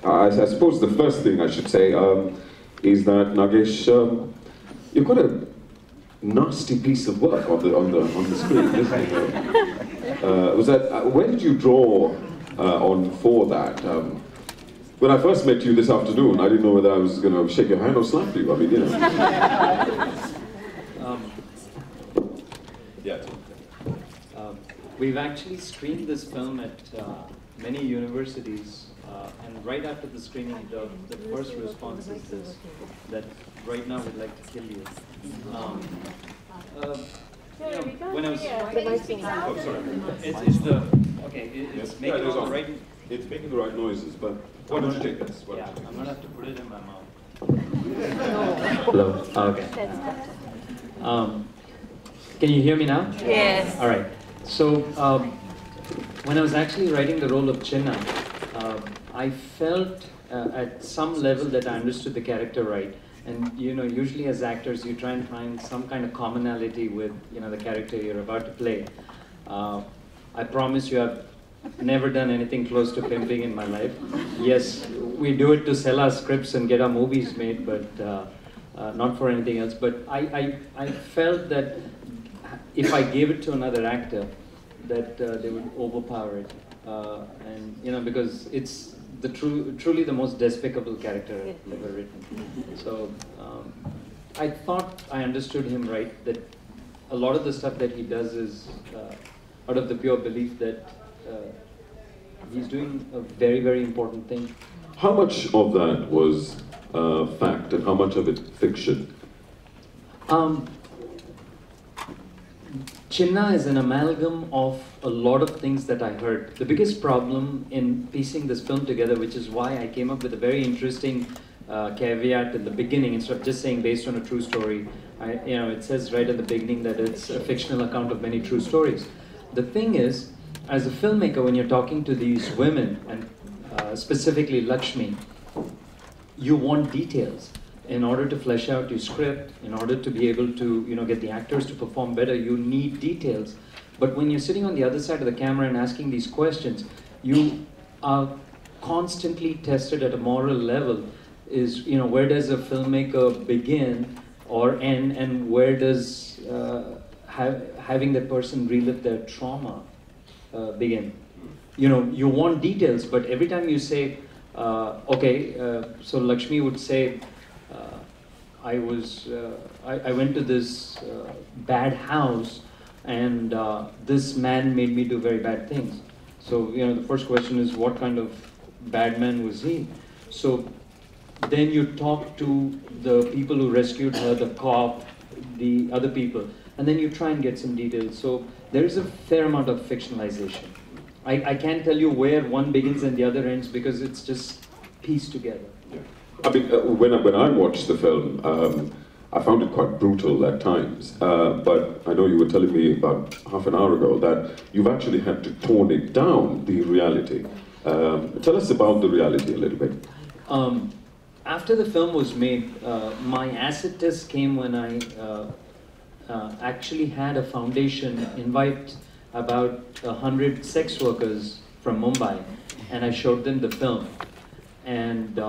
I suppose the first thing I should say is that Nagesh, you've got a nasty piece of work on the screen, isn't it? Was that where did you draw on for that? When I first met you this afternoon, I didn't know whether I was going to shake your hand or slap you. I mean, you know. Yeah. We've actually screened this film at many universities, and right after the screening, the first response is this, that right now we'd like to kill you. When I was... Oh, sorry. It's the... Okay, it's making all the right... It's making the right noises, but why don't you take this? Yeah, I'm going to have to put it in my mouth. Hello. Okay. Can you hear me now? Yes. All right. So, when I was actually writing the role of Chinna, I felt at some level that I understood the character right. And you know, usually as actors, you try and find some kind of commonality with the character you're about to play. I promise you, I've never done anything close to pimping in my life. Yes, we do it to sell our scripts and get our movies made, but not for anything else. But I felt that if I gave it to another actor, that they would overpower it, and because it's truly the most despicable character I've ever written. So I thought I understood him right, that a lot of the stuff that he does is out of the pure belief that he's doing a very, very important thing. How much of that was fact and how much of it fiction? Chinna is an amalgam of a lot of things that I heard. The biggest problem in piecing this film together, which is why I came up with a very interesting caveat in the beginning, instead of just saying based on a true story. It says right at the beginning that it's a fictional account of many true stories. The thing is, as a filmmaker, when you're talking to these women, and specifically Laxmi, you want details. In order to flesh out your script, in order to be able to get the actors to perform better, you need details. But when you're sitting on the other side of the camera and asking these questions, you are constantly tested at a moral level. Is where does a filmmaker begin or end, and where does having that person relive their trauma begin? You want details, but every time you say, so Laxmi would say, I went to this bad house, and this man made me do very bad things. So the first question is, what kind of bad man was he? So then you talk to the people who rescued her, the cop, the other people, and then you try and get some details. So there is a fair amount of fictionalization. I can't tell you where one begins and the other ends, because it's just pieced together. I mean, when I watched the film, I found it quite brutal at times. But I know you were telling me about half an hour ago that you've actually had to tone it down, the reality. Tell us about the reality a little bit. After the film was made, my acid test came when I actually had a foundation invite about 100 sex workers from Mumbai, and I showed them the film. And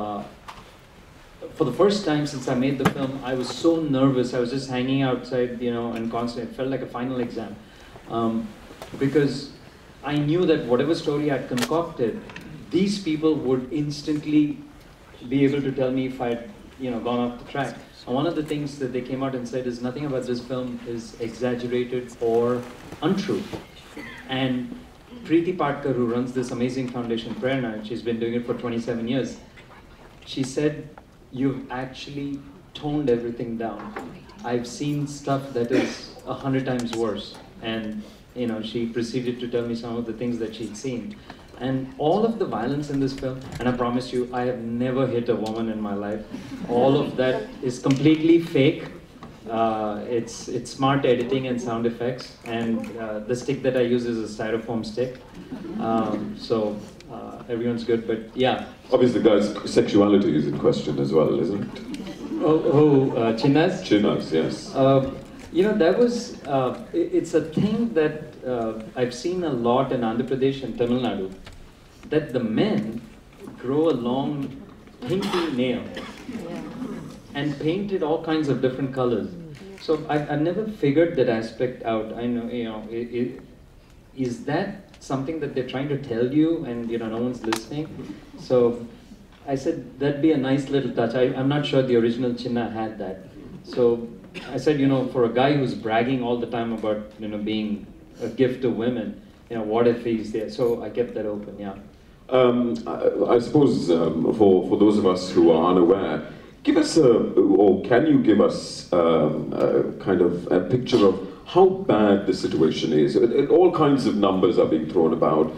for the first time since I made the film, I was so nervous. I was just hanging outside, and constantly, it felt like a final exam. Because I knew that whatever story I'd concocted, these people would instantly be able to tell me if I'd, gone off the track. And one of the things that they came out and said is nothing about this film is exaggerated or untrue. And Preeti Patkar, who runs this amazing foundation, Prerna, and she's been doing it for 27 years, she said, you've actually toned everything down. I've seen stuff that is 100 times worse. And she proceeded to tell me some of the things that she'd seen. And all of the violence in this film, and I promise you, I have never hit a woman in my life. All of that is completely fake. It's smart editing and sound effects, and the stick that I use is a styrofoam stick. Everyone's good, but yeah. Obviously, guys, sexuality is in question as well, isn't it? Chinnas? Chinnas, yes. That was, it's a thing that I've seen a lot in Andhra Pradesh and Tamil Nadu, that the men grow a long pinky nail and painted all kinds of different colors. So I've never figured that aspect out. I know, is that something that they're trying to tell you and no one's listening? So I said that'd be a nice little touch. I'm not sure the original Chinna had that. So I said, for a guy who's bragging all the time about being a gift to women, what if he's there? So I kept that open, yeah. I suppose for those of us who are unaware, give us or can you give us kind of a picture of how bad the situation is? All kinds of numbers are being thrown about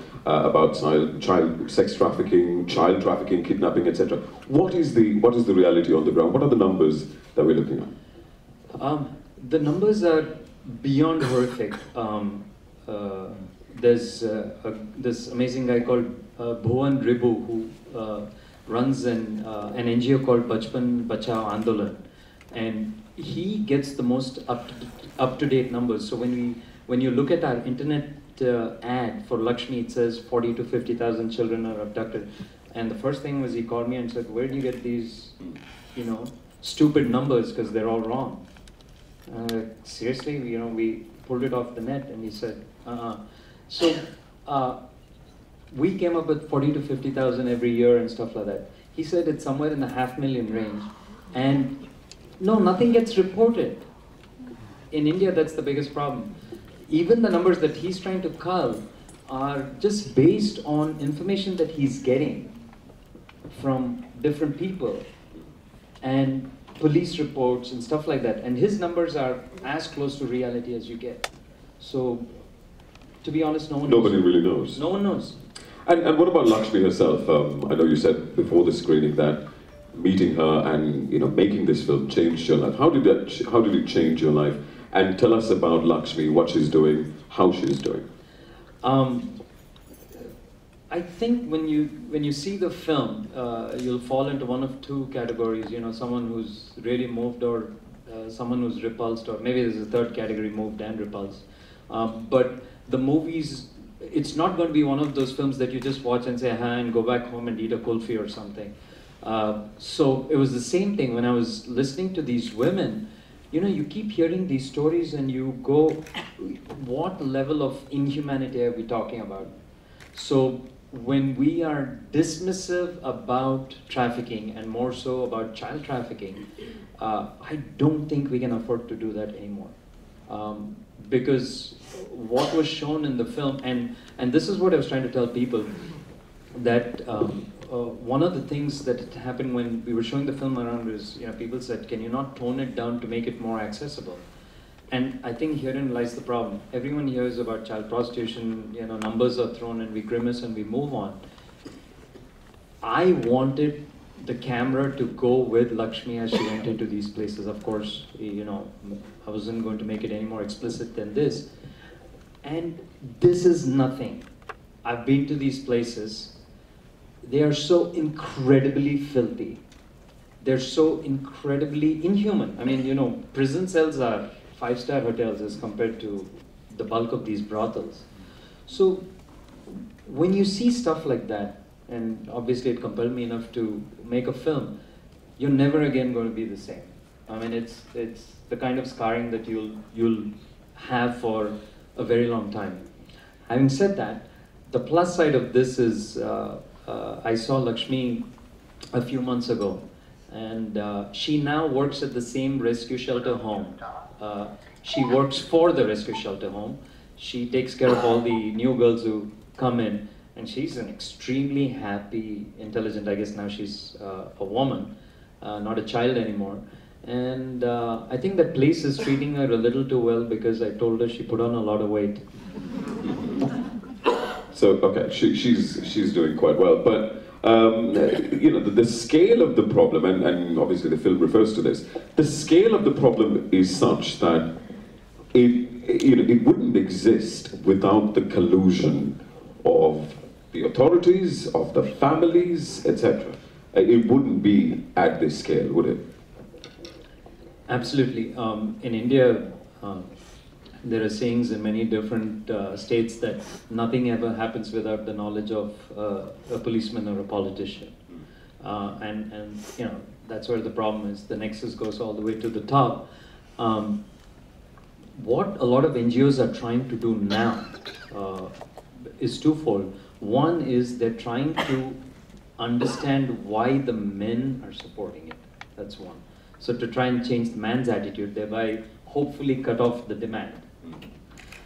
child sex trafficking, child trafficking, kidnapping, etc. What is the reality on the ground? What are the numbers that we're looking at? The numbers are beyond horrific. There's this amazing guy called Bhuvan Ribu who runs an NGO called Bachpan Bachao Andolan, and he gets the most up-to-date numbers. So when you look at our internet ad for Laxmi, it says 40 to 50,000 children are abducted, and the first thing was he called me and said, "Where do you get these, stupid numbers? Because they're all wrong." Seriously, we pulled it off the net, and he said, So we came up with 40 to 50,000 every year and stuff like that. He said it's somewhere in the 500,000 range, and no, nothing gets reported. In India, that's the biggest problem. Even the numbers that he's trying to cull are just based on information that he's getting from different people and police reports and stuff like that. And his numbers are as close to reality as you get. So, to be honest, nobody really knows. No one knows. And what about Laxmi herself? I know you said before the screening that meeting her and making this film changed your life. How did it change your life? And tell us about Laxmi, what she's doing, how she's doing. I think when you see the film, you'll fall into one of two categories. Someone who's really moved, or someone who's repulsed, or maybe there's a third category: moved and repulsed. But the movies, it's not going to be one of those films that you just watch and say, "Hi," and go back home and eat a kulfi or something. So it was the same thing when I was listening to these women. You keep hearing these stories and you go, what level of inhumanity are we talking about? So when we are dismissive about trafficking, and more so about child trafficking, I don't think we can afford to do that anymore. Because what was shown in the film, and this is what I was trying to tell people, that one of the things that happened when we were showing the film around is, people said, "Can you not tone it down to make it more accessible?" And I think herein lies the problem. Everyone hears about child prostitution, numbers are thrown and we grimace and we move on. I wanted the camera to go with Laxmi as she went into these places. Of course, I wasn't going to make it any more explicit than this. And this is nothing. I've been to these places. They are so incredibly filthy. They're so incredibly inhuman. I mean, prison cells are 5-star hotels as compared to the bulk of these brothels. So when you see stuff like that, and obviously it compelled me enough to make a film, you're never again going to be the same. I mean, it's the kind of scarring that you'll have for a very long time. Having said that, the plus side of this is I saw Laxmi a few months ago, and she now works at the same rescue shelter home. She works for the rescue shelter home. She takes care of all the new girls who come in, and she's an extremely happy, intelligent, I guess now she's a woman, not a child anymore. And I think that place is treating her a little too well, because I told her she put on a lot of weight. So, okay, she's doing quite well, but the scale of the problem, and obviously the film refers to this, the scale of the problem is such that it wouldn't exist without the collusion of the authorities, of the families, etc. It wouldn't be at this scale, would it? Absolutely. In India, there are sayings in many different states that nothing ever happens without the knowledge of a policeman or a politician. And you know, that's where the problem is. The nexus goes all the way to the top. What a lot of NGOs are trying to do now is twofold. One is they're trying to understand why the men are supporting it. That's one. So to try and change the man's attitude, thereby hopefully cut off the demand.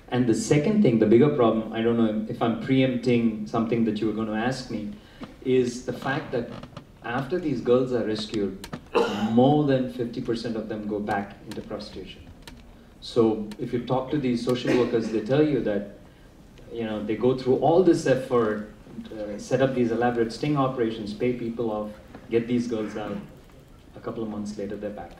And the second thing, the bigger problem, I don't know if I'm preempting something that you were going to ask me, is the fact that after these girls are rescued, more than 50% of them go back into prostitution. So if you talk to these social workers, they tell you that, you know, they go through all this effort, set up these elaborate sting operations, pay people off, get these girls out. A couple of months later, they're back.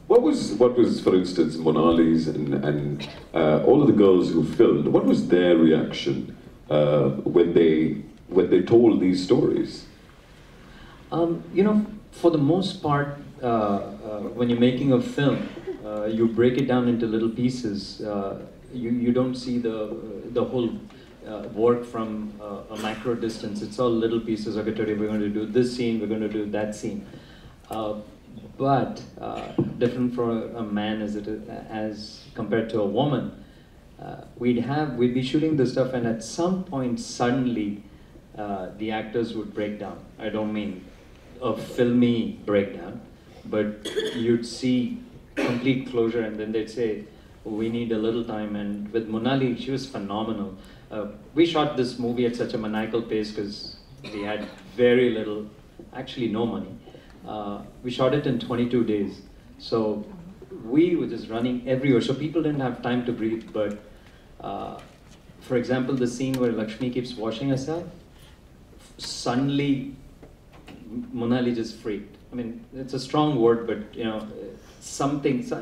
What was, for instance, Monali's and all of the girls who filmed? What was their reaction when they told these stories? You know, for the most part, when you're making a film, you break it down into little pieces. You don't see the whole work from a macro distance. It's all little pieces. Okay, today we're going to do this scene, we're going to do that scene. But different for a man as compared to a woman, we'd be shooting this stuff, and at some point suddenly the actors would break down. I don't mean a filmy breakdown, but you'd see complete closure, and then they'd say, we need a little time. And with Monali, she was phenomenal. We shot this movie at such a maniacal pace because we had very little, actually no money. We shot it in 22 days. So we were just running everywhere. So people didn't have time to breathe. But for example, the scene where Laxmi keeps washing herself, suddenly Monali just freaked. I mean, it's a strong word, but you know,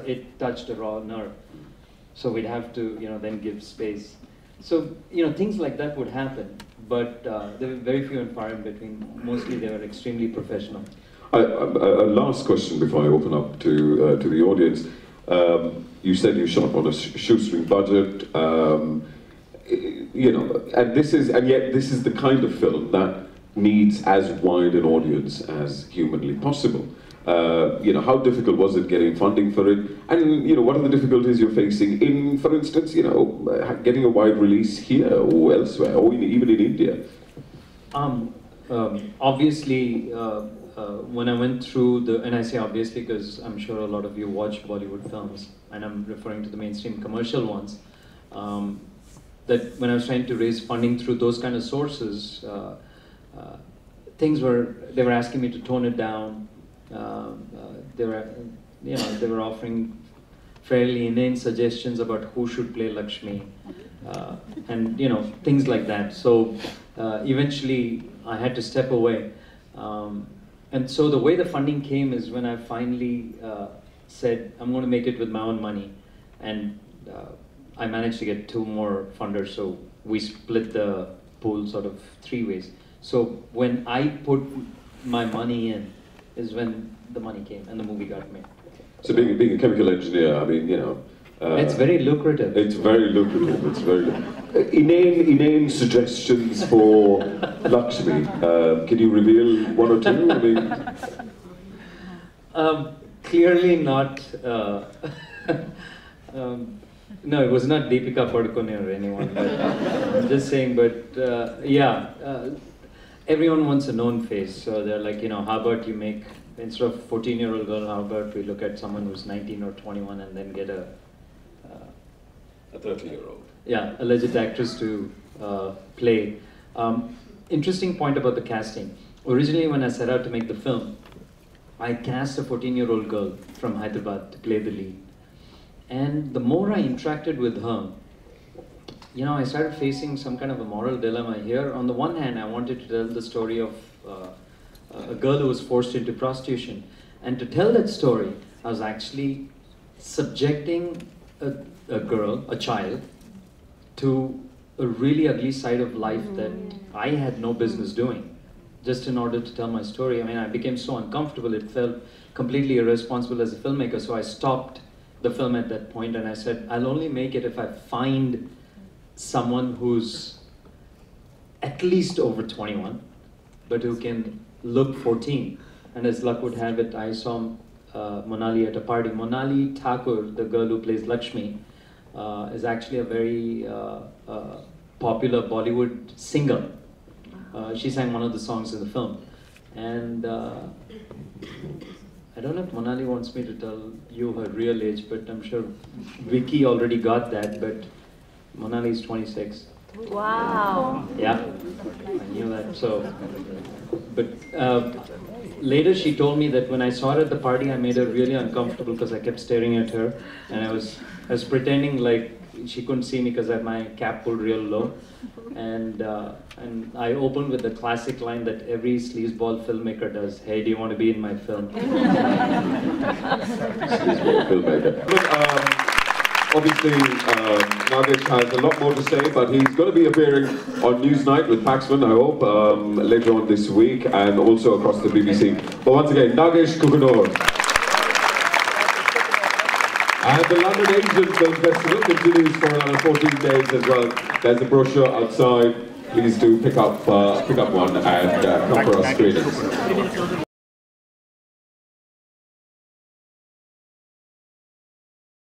it touched a raw nerve. So we'd have to, you know, then give space. So, you know, things like that would happen, but there were very few and far in between. Mostly they were extremely professional. A last question before I open up to the audience. You said you shot on a shoestring budget, you know, and yet this is the kind of film that needs as wide an audience as humanly possible. You know, how difficult was it getting funding for it? And, you know, what are the difficulties you're facing in, for instance, you know, getting a wide release here or elsewhere, or even in India? Obviously, when I went through and I say obviously because I'm sure a lot of you watch Bollywood films, and I'm referring to the mainstream commercial ones, that when I was trying to raise funding through those kind of sources, they were asking me to tone it down. They were offering fairly inane suggestions about who should play Laxmi, and you know, things like that. So eventually I had to step away. And so the way the funding came is when I finally said, I'm going to make it with my own money. And I managed to get 2 more funders, so we split the pool sort of 3 ways. So when I put my money in is when the money came and the movie got made. So being a chemical engineer, I mean, you know... it's very lucrative. It's very lucrative. It's very inane suggestions for Laxmi. Can you reveal 1 or 2? I mean, clearly not. No, it was not Deepika Padukone or anyone. But, I'm just saying. But yeah, everyone wants a known face. So they're like, you know, how about you make, instead of 14-year-old girl, how about we look at someone who's 19 or 21 and then get a 30-year-old. Yeah, alleged actress to play. Interesting point about the casting. Originally, when I set out to make the film, I cast a 14-year-old girl from Hyderabad to play the lead. And the more I interacted with her, you know, I started facing some kind of a moral dilemma here. On the one hand, I wanted to tell the story of a girl who was forced into prostitution. And to tell that story, I was actually subjecting a girl, a child, to a really ugly side of life that I had no business doing, just in order to tell my story. I mean, I became so uncomfortable, it felt completely irresponsible as a filmmaker, so I stopped the film at that point, and I said, I'll only make it if I find someone who's at least over 21, but who can look 14. And as luck would have it, I saw Monali at a party. Monali Thakur, the girl who plays Laxmi, is actually a very popular Bollywood singer. She sang one of the songs in the film. And I don't know if Monali wants me to tell you her real age, but I'm sure Vicky already got that, but Monali is 26. Wow. Yeah, I knew that. So, but later she told me that when I saw her at the party, I made her really uncomfortable because I kept staring at her, and I was pretending like she couldn't see me because I had my cap pulled real low, and I opened with the classic line that every sleazeball filmmaker does: "Hey, do you want to be in my film?" Sleazeball filmmaker. Look, obviously, Nagesh has a lot more to say, but he's going to be appearing on Newsnight with Paxman, I hope, later on this week, and also across the BBC. But once again, Nagesh Kukunoor. And the London Asian Film Festival continues for another 14 days as well. There's a brochure outside. Please do pick up one and come for our screenings.